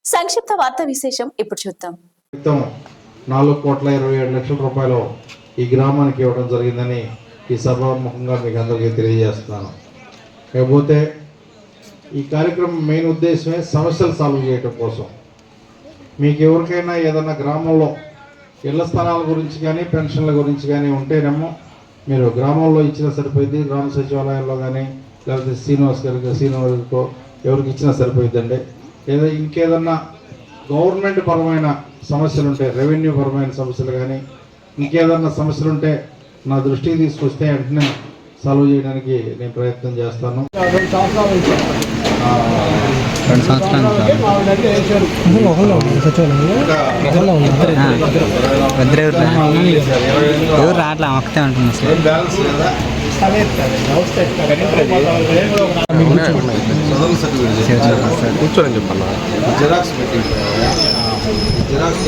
సంక్షిప్త వార్తా విశేషం ఇప్పుడు చూద్దాం. 4,27,00,000 రూపాయలు ఈ గ్రామానికి ఇవ్వడం జరిగిందని ఈ సభాముఖంగా మీకు అందరికీ తెలియజేస్తున్నాను. కాకపోతే ఈ కార్యక్రమం మెయిన్ ఉద్దేశమే సమస్యలు సాల్వ్ చేయడం కోసం. మీకు ఎవరికైనా ఏదైనా గ్రామంలో ఇళ్ల స్థలాల గురించి కానీ పెన్షన్ల గురించి కానీ ఉంటేనేమో మీరు గ్రామంలో ఇచ్చినా సరిపోయింది, గ్రామ సచివాలయాల్లో కానీ లేకపోతే శ్రీనివాస్కో ఎవరికి ఇచ్చినా సరిపోయిందండి. లేదా ఇంకేదన్నా గవర్నమెంట్ పరమైన సమస్యలు ఉంటే, రెవెన్యూ పరమైన సమస్యలు కానీ ఇంకేదన్నా సమస్యలు ఉంటే నా దృష్టికి తీసుకొస్తే వెంటనే సాల్వ్ చేయడానికి నేను ప్రయత్నం చేస్తాను. 2 సంవత్సరాలు ఎవరు రావట్లే, ఒకటే ఉంటుంది సార్. కూర్చోని చెప్పన్నా. జిరాక్స్ పెట్టి జిరాక్స్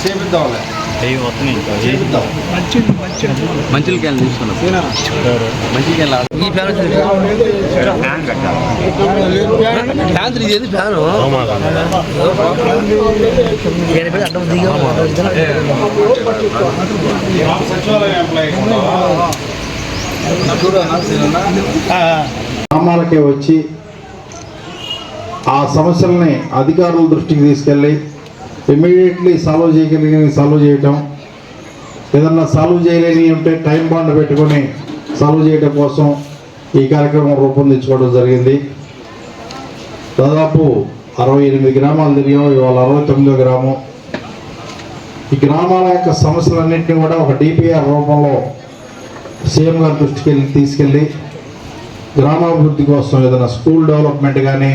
చేపిద్దాంలే. మంచిలు క్యాన్ తీసుకున్నాం. మంచి క్యాన్ ఈ ఫ్యాన్ గ్రామాలకే వచ్చి ఆ సమస్యల్ని అధికారుల దృష్టికి తీసుకెళ్ళి ఇమీడియట్లీ సాల్వ్ చేయటం, ఏదన్నా సాల్వ్ చేయలేని ఉంటే టైం బాండ్ పెట్టుకొని సాల్వ్ చేయడం కోసం ఈ కార్యక్రమం రూపొందించుకోవడం జరిగింది. దాదాపు 68 గ్రామాలు తిరిగాం. ఇవాళ 69వ గ్రామం. ఈ గ్రామాల యొక్క సమస్యలన్నింటినీ కూడా ఒక డిపిఆర్ రూపంలో సీఎం గారి దృష్టికి తీసుకెళ్ళి గ్రామాభివృద్ధి కోసం ఏదైనా స్కూల్ డెవలప్మెంట్ కానీ,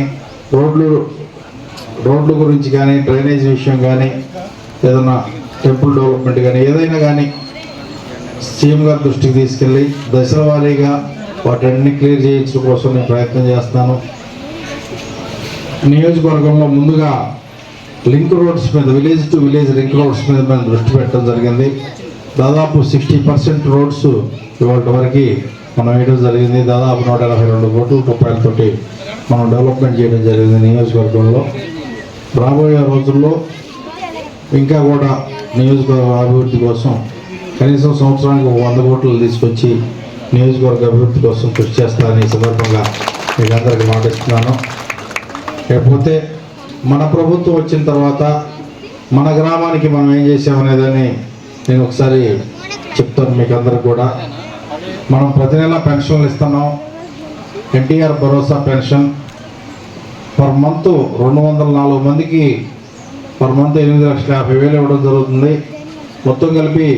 రోడ్లు గురించి కానీ, డ్రైనేజ్ విషయం కానీ, ఏదైనా టెంపుల్ డెవలప్మెంట్ కానీ ఏదైనా కానీ సీఎం గారి దృష్టికి తీసుకెళ్ళి దశల వారీగా వాటన్ని క్లియర్ చేయించడం కోసం నేను ప్రయత్నం చేస్తాను. నియోజకవర్గంలో ముందుగా లింక్ రోడ్స్ మీద, village to village link roads మీద మనం దృష్టి పెట్టడం జరిగింది. దాదాపు 60% రోడ్స్ ఇవాళ వరకు మనం వేయడం జరిగింది. దాదాపు 182 కోట్ల రూపాయలతోటి మనం డెవలప్మెంట్ చేయడం జరిగింది నియోజకవర్గంలో. రాబోయే రోజుల్లో ఇంకా కూడా నియోజకవర్గ అభివృద్ధి కోసం కనీసం సంవత్సరానికి 100 కోట్లు తీసుకొచ్చి నియోజకవర్గ అభివృద్ధి కోసం కృషి చేస్తానని ఈ సందర్భంగా మీకు అందరికీ మాటిస్తున్నాను. లేకపోతే మన ప్రభుత్వం వచ్చిన తర్వాత మన గ్రామానికి మనం ఏం చేసామనేదాన్ని నేను ఒకసారి చెప్తాను మీకు అందరికి కూడా. మనం ప్రతి నెల పెన్షన్లు ఇస్తున్నాం. ఎన్టీఆర్ భరోసా పెన్షన్ పర్ మంత్ 204 మందికి పర్ మంత్ 8,50,000 ఇవ్వడం జరుగుతుంది. మొత్తం కలిపి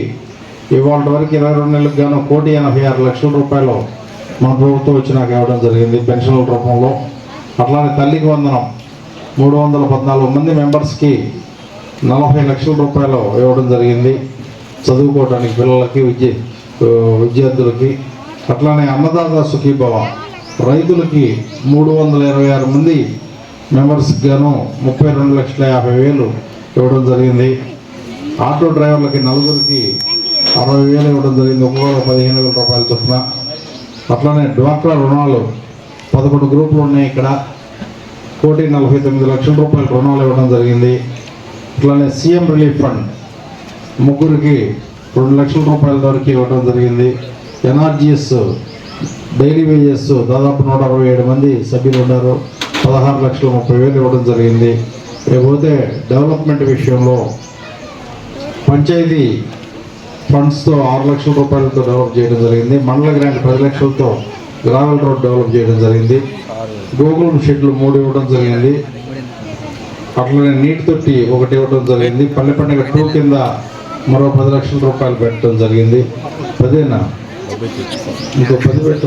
ఇవాళ వరకు 22 నెలలకు గాను 1,86,00,000 రూపాయలు మన ప్రభుత్వం వచ్చినాక ఇవ్వడం జరిగింది పెన్షన్ల రూపంలో. అట్లానే తల్లికి వందనం 314 మంది మెంబర్స్కి 40 లక్షల రూపాయలు ఇవ్వడం జరిగింది చదువుకోవడానికి పిల్లలకి, విద్యార్థులకి. అట్లానే అన్నదాత సుఖీభవ రైతులకి 326 మంది మెంబర్స్కి గాను 32,50,000 ఇవ్వడం జరిగింది. ఆటో డ్రైవర్లకి 4 60,000 ఇవ్వడం జరిగింది, ఒక్కొక్క 15,000 రూపాయల చొప్పున. అట్లానే డ్వాక్రా రుణాలు 11 గ్రూపులు ఉన్నాయి ఇక్కడ, 1,49,00,000 రూపాయల రుణాలు ఇవ్వడం జరిగింది. అట్లానే సీఎం రిలీఫ్ ఫండ్ 3 2 లక్షల రూపాయల వరకు ఇవ్వడం జరిగింది. ఎన్ఆర్జీఎస్ డైలీ వేజెస్ దాదాపు 167 మంది సభ్యులు ఉన్నారు, 16,30,000 ఇవ్వడం జరిగింది. లేకపోతే డెవలప్మెంట్ విషయంలో పంచాయతీ ఫండ్స్తో 6 లక్షల రూపాయలతో డెవలప్ చేయడం జరిగింది. మండల గ్రాంట్ 10 లక్షలతో గ్రావెల్ రోడ్ డెవలప్ చేయడం జరిగింది. గోకులం షెడ్లు 3 ఇవ్వడం జరిగింది. అట్లనే నీటి తొట్టి 1 ఇవ్వడం జరిగింది. పల్లె పండుగ 2 కింద మరో 10 లక్షల రూపాయలు పెట్టడం జరిగింది. 10 ఇంకో 10 పెట్ట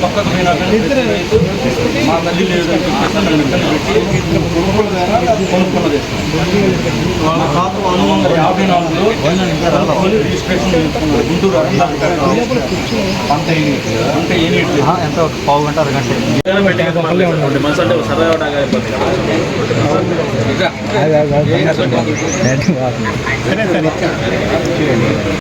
పక్కకు పోయినా మా తల్లి లేదు అని చెప్పేసి నన్ను ఇబ్బంది పెట్టి కొనుక్కున్నది. వాళ్ళ తాత 1954లో రిజిస్ట్రేషన్ చేసుకున్నారు గుంటూరు అంటే ఎంత ఒక పావు గంట అరగంట మనసు అంటే సరదా